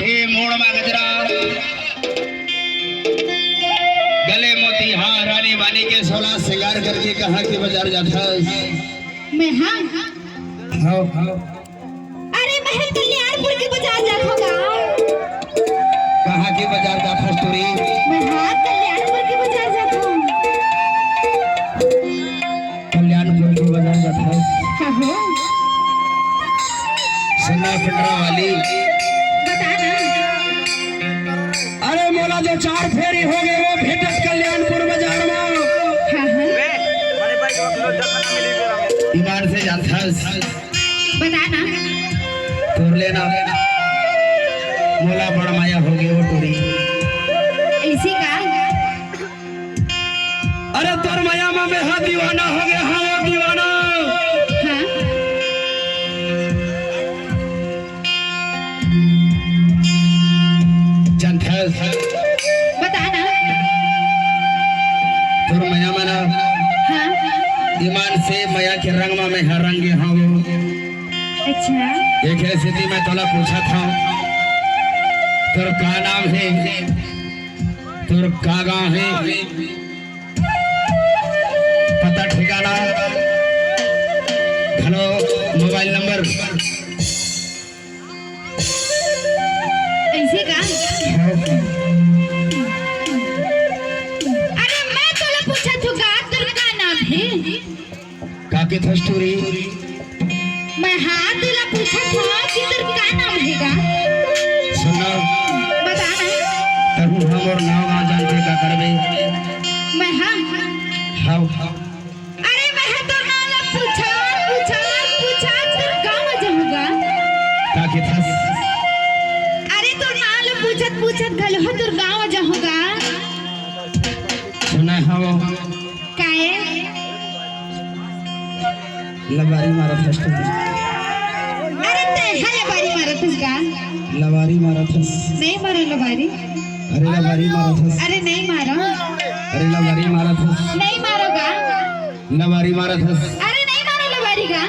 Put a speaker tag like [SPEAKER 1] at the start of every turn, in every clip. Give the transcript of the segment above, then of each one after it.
[SPEAKER 1] लाठी मोड़ में गजरा गले मोती हार रानी वानी के 16 श्रृंगार करके कहा कि बाजार जाता
[SPEAKER 2] मैं हाँ
[SPEAKER 1] हाँ
[SPEAKER 2] अरे महल कल्याणपुर के बाजार जाखोगा
[SPEAKER 1] कहा कि बाजार जाता स्टोरी
[SPEAKER 2] मैं हाँ कल्याणपुर के बाजार जाता हूँ
[SPEAKER 1] कल्याणपुर के बाजार जाता
[SPEAKER 2] हाँ हो
[SPEAKER 1] सन्ना पिंडरा वाली
[SPEAKER 2] बता ना
[SPEAKER 1] अरे मोला जो 4 फेरी हो गए वो भेटत कल्याणपुर बाजार में
[SPEAKER 2] हाँ हाँ
[SPEAKER 1] ईमान से जाता
[SPEAKER 2] बता ना
[SPEAKER 1] तोड़ लेना मोला बड़ा माया हो गई वो टोरी
[SPEAKER 2] ऐसी का
[SPEAKER 1] अरे तोर माया में मैं हाँ दीवाना हो गया हाँ वो दीवाना
[SPEAKER 2] हाँ
[SPEAKER 1] जनथस
[SPEAKER 2] बता ना
[SPEAKER 1] तोर माया मना
[SPEAKER 2] हाँ
[SPEAKER 1] ईमान से माया के रंग में मैं हर रंगे हाँ वो
[SPEAKER 2] अच्छा
[SPEAKER 1] एक स्थिति में तोला पूछा था तोर का नाम है तोर का गाँव है पता ठिकाना हेलो मोबाइल नंबर
[SPEAKER 2] ऐसे का अरे मैं तोला पूछा तू का नाम है
[SPEAKER 1] काके था स्टोरी
[SPEAKER 2] मैं हाँ तुला पूछा था कि तेरा क्या नाम हैगा
[SPEAKER 1] सुनो
[SPEAKER 2] बता ना
[SPEAKER 1] तब हम और नाम ना जानते का करबे
[SPEAKER 2] मैं हाँ
[SPEAKER 1] हाउ
[SPEAKER 2] अरे मैं हाँ तो नाम पूछा तेरा गाँव जाऊँगा
[SPEAKER 1] काके था
[SPEAKER 2] अरे तो नाम पूछत गलो हो तेरा गाँव जाऊँगा
[SPEAKER 1] सुना हाउ
[SPEAKER 2] काहे
[SPEAKER 1] लबारी मारा था स्टोरी
[SPEAKER 2] अरे ते हले बारी मारत का
[SPEAKER 1] लबारी मारा था
[SPEAKER 2] नहीं मारो लबारी
[SPEAKER 1] अरे लबारी मारा था
[SPEAKER 2] अरे नहीं मारो
[SPEAKER 1] अरे लबारी मारा था
[SPEAKER 2] नहीं मारोगा
[SPEAKER 1] लबारी मारा था
[SPEAKER 2] अरे नहीं मारो लबारी का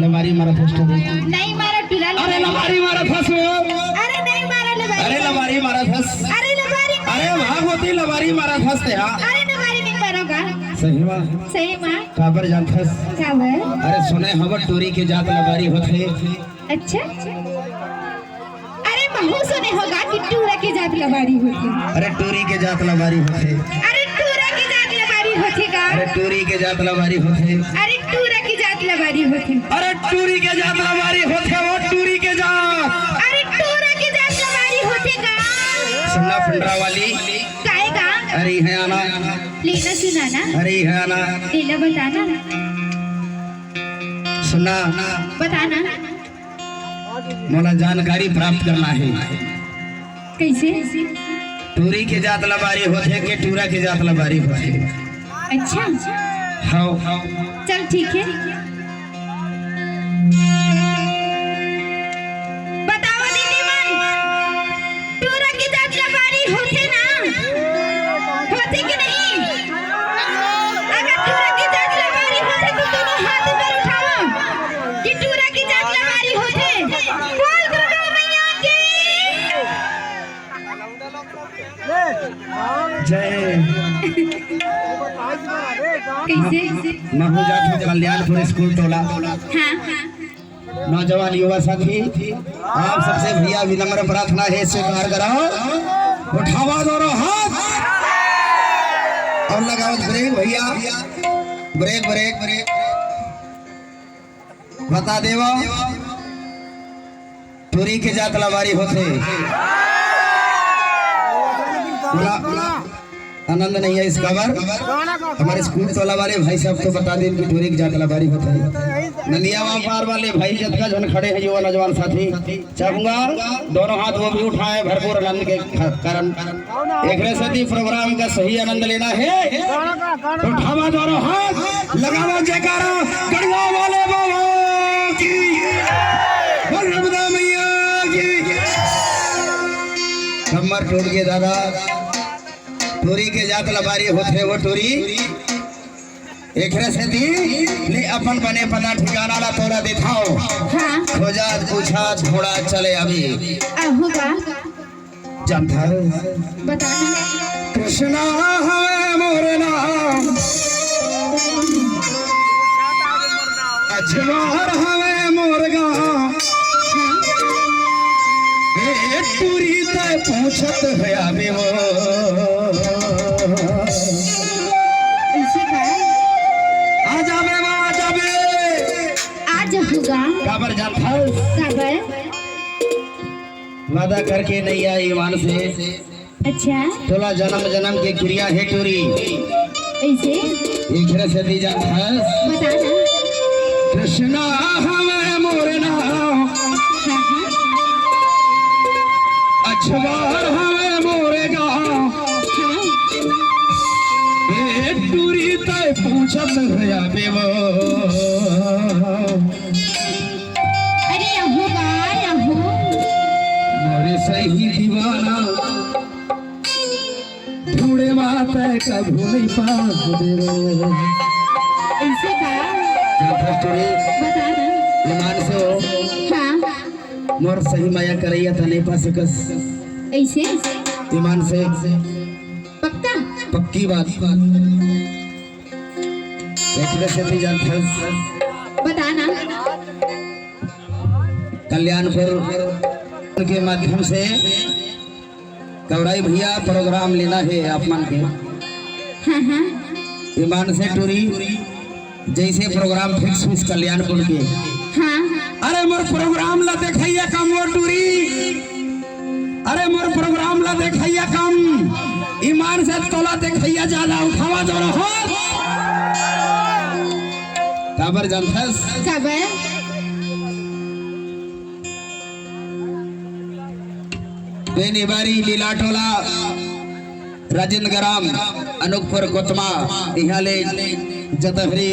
[SPEAKER 1] लबारी मारा था स्टोरी
[SPEAKER 2] नहीं मारो टुला
[SPEAKER 1] अरे लबारी मारा था सो
[SPEAKER 2] अरे नहीं मारो लबारी
[SPEAKER 1] अरे लबारी मारा था
[SPEAKER 2] अरे लबारी
[SPEAKER 1] अरे भागवती लबारी मारा था ते हां
[SPEAKER 2] अरे लबारी नहीं मारोगा
[SPEAKER 1] सही बा
[SPEAKER 2] सही माँ
[SPEAKER 1] काबर जानथस
[SPEAKER 2] काबर
[SPEAKER 1] अरे सुने हवर टोरी के जात लबारी होथे
[SPEAKER 2] अच्छा अरे महू सुने होगा कि टूरा की जात लबारी होती
[SPEAKER 1] अरे टोरी के जात लबारी होथे
[SPEAKER 2] अरे टूरा की जात लबारी होती का
[SPEAKER 1] अरे टोरी के जात लबारी होथे
[SPEAKER 2] अरे टूरा की जात लबारी होती
[SPEAKER 1] अरे टोरी के जात लबारी होथे वो टोरी के जात
[SPEAKER 2] अरे टूरा की जात लबारी होती का
[SPEAKER 1] सुनना पिंडरा वाली
[SPEAKER 2] काहे का
[SPEAKER 1] अरे है आना
[SPEAKER 2] लेना सुनाना
[SPEAKER 1] अरे है आना
[SPEAKER 2] लेना बताना
[SPEAKER 1] सुनना
[SPEAKER 2] बताना
[SPEAKER 1] मोला जानकारी प्राप्त करना है
[SPEAKER 2] कैसे
[SPEAKER 1] टोरी के जात लबारी होथे के टूरा के जात लबारी होथे
[SPEAKER 2] अच्छा
[SPEAKER 1] हाउ
[SPEAKER 2] चल ठीक है बताओ दीदी मन टूरा की जात लबारी होते ना होते कि नहीं अगर टूरा की जात लबारी होते तो दोनों हाथ ऊपर उठाओ कि टूरा की जात लबारी होते बोल दुर्गा मैया की
[SPEAKER 1] जय
[SPEAKER 2] कैसे
[SPEAKER 1] महू जात कल्याणपुर स्कूल टोला
[SPEAKER 2] हाँ
[SPEAKER 1] नौजवान युवा साथी आप सबसे भैया विनम्र प्रार्थना है स्वीकार कराओ उठावा दोनों हाथ और लगाओ ब्रेक भैया ब्रेक ब्रेक ब्रेक बता देवो टोरी के जात लबारी होते आनंद नहीं है इस खबर हमारे स्कूल टोला वाले भाई साहब तो बता दें कि टोरी की जात लबारी होता है नलिया व्यापार वाले भाई जतका जन खड़े हैं युवा नौजवान साथी चाहूंगा दोनों हाथ वो भी उठाए भरपूर आनंद के कारण एक सदी प्रोग्राम का सही आनंद लेना है उठावा दोनों हाथ लगावा जयकारा गढ़वा वाले बाबा की बोल नर्मदा मैया की कमर टूट गए दादा टोरी के जात लबारी होते वो टोरी एकरे से दी ले अपन बने पता ठिकाना ला तोरा दिखाओ
[SPEAKER 2] हाँ
[SPEAKER 1] खोजा पूछा घोड़ा चले अभी
[SPEAKER 2] होगा
[SPEAKER 1] जानता है
[SPEAKER 2] बताना
[SPEAKER 1] कृष्णा हमें मोर नाम अजवार हमें मोर गाँव पूरी तय पूछत है अभी वो
[SPEAKER 2] ऐसे का
[SPEAKER 1] आ जाबे
[SPEAKER 2] आज होगा
[SPEAKER 1] काबर जानता
[SPEAKER 2] खबर
[SPEAKER 1] वादा करके नहीं आई ईमान से
[SPEAKER 2] अच्छा
[SPEAKER 1] तोला जन्म जन्म के क्रिया है टूरी
[SPEAKER 2] ऐसे
[SPEAKER 1] एकरे से दी जानता
[SPEAKER 2] बताना
[SPEAKER 1] कृष्णा हमें मोर नाम
[SPEAKER 2] हाँ हाँ
[SPEAKER 1] अछवार हमें मोरे गाँव
[SPEAKER 2] हाँ
[SPEAKER 1] टूरी तय पूछत है अभी वो
[SPEAKER 2] अरे होगा हो
[SPEAKER 1] मोरे सही दीवाना ढूंढे माता कभू नहीं पाओ
[SPEAKER 2] ऐसे का बताना
[SPEAKER 1] ईमान से हो
[SPEAKER 2] हाँ
[SPEAKER 1] मोर सही माया करैया था नहीं पा सकस
[SPEAKER 2] ऐसे
[SPEAKER 1] ईमान से
[SPEAKER 2] पक्का
[SPEAKER 1] पक्की बात एकरे से भी जानता
[SPEAKER 2] बताना
[SPEAKER 1] कल्याणपुर के माध्यम से कवराई भैया प्रोग्राम लेना है अपमान के
[SPEAKER 2] हाँ हाँ
[SPEAKER 1] ईमान से टूरी जैसे प्रोग्राम फिक्स हुई कल्याणपुर के
[SPEAKER 2] हाँ
[SPEAKER 1] अरे मोर प्रोग्राम ला देखैया कम वो टूरी अरे मोर प्रोग्राम ला देखैया कम ईमान से तोला देखैया ज्यादा उठावा जोर हो काबर जानथस
[SPEAKER 2] खबर
[SPEAKER 1] बेनिबारी लीला टोला राजेंद्र ग्राम अनूपपुर कोतमा यहाँ ले जतहरी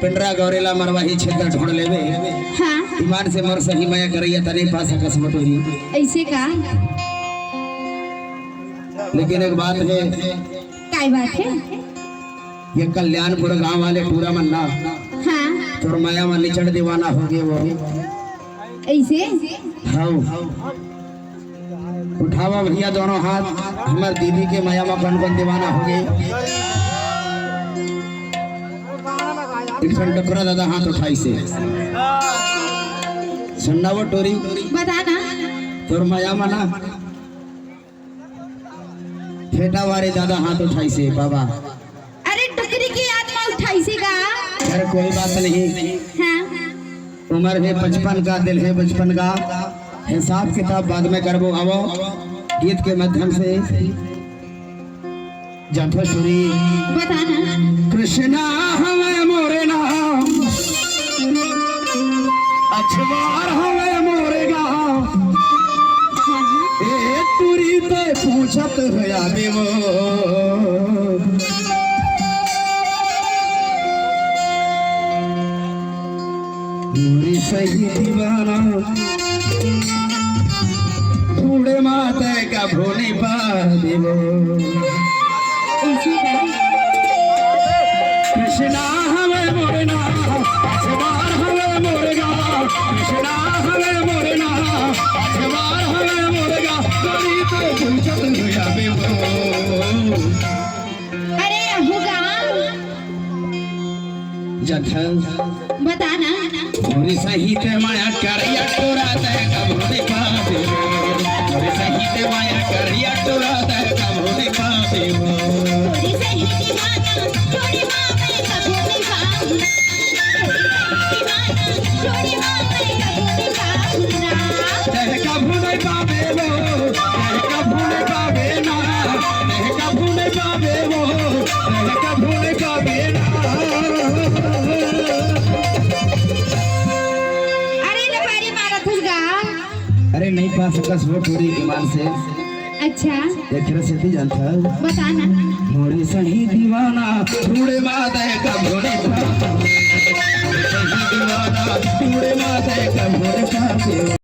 [SPEAKER 1] पिंडरा गौरेला मरवाही क्षेत्र ढूंढ लेवे
[SPEAKER 2] हाँ
[SPEAKER 1] ईमान से मोर सही माया करैया तने पा सकस मटोरी
[SPEAKER 2] ऐसे का
[SPEAKER 1] लेकिन एक बात है
[SPEAKER 2] काय बात है
[SPEAKER 1] ये कल्याणपुर गांव वाले पूरा मन्ना
[SPEAKER 2] हाँ
[SPEAKER 1] तोर माया में निचड़ दीवाना हो गए वो
[SPEAKER 2] ऐसे
[SPEAKER 1] हाँ उठावा भैया दोनों हाथ हमार दीदी के माया में बन बन दीवाना हो गए एक टकरा दादा हाथ उठाई से सुनना वो टोरी
[SPEAKER 2] बताना
[SPEAKER 1] तोर माया मना फेटा वारे दादा हाथ उठाई से बाबा
[SPEAKER 2] अरे टुकड़ी की आत्मा उठाई से का
[SPEAKER 1] अरे कोई बात नहीं
[SPEAKER 2] हाँ
[SPEAKER 1] उम्र है 55 का दिल है 55 का हिसाब किताब बाद में करबो आवो गीत के माध्यम से जानथो सुरी
[SPEAKER 2] बताना
[SPEAKER 1] कृष्णा हमें मोरे नाम अछवार हमें मोरे गाँव
[SPEAKER 2] हाँ हाँ
[SPEAKER 1] ए तुरी ते पूछत होया देवो मोरी सही दीवाना ढूंढे माते का भोली पा देवो
[SPEAKER 2] ऐसे का
[SPEAKER 1] कृष्णा हमें मोरे नाम अछवार हमें मोरे गाँव कृष्णा हमें मोरे नाम अछवार हमें मोरे गाँव तुरी ते पूछत होया देवो
[SPEAKER 2] अरे होगा
[SPEAKER 1] जथन
[SPEAKER 2] बताना
[SPEAKER 1] मोरी सही ते माया करिया टोरा ते कबोले पावे मोरी सही ते माया करिया टोरा ते कबोले पावे
[SPEAKER 2] थोड़ी सही दीवाना थोड़ी माँ में कबूले बाबू थोड़ी माँ में कबूले बाबू
[SPEAKER 1] ते कबोले पावे वो ते कबोले पावे ना ते कबोले पावे वो ते कबोले पावे ना
[SPEAKER 2] अरे लबारी मारा थसगा
[SPEAKER 1] अरे नहीं पा सकस वो टोरी ईमान से
[SPEAKER 2] अच्छा
[SPEAKER 1] एकरा से भी जानता
[SPEAKER 2] बताना
[SPEAKER 1] मोरी सही दीवाना ढूंढे माते का भोले पावे मोरी सही दीवाना ढूंढे माते का भोले पावे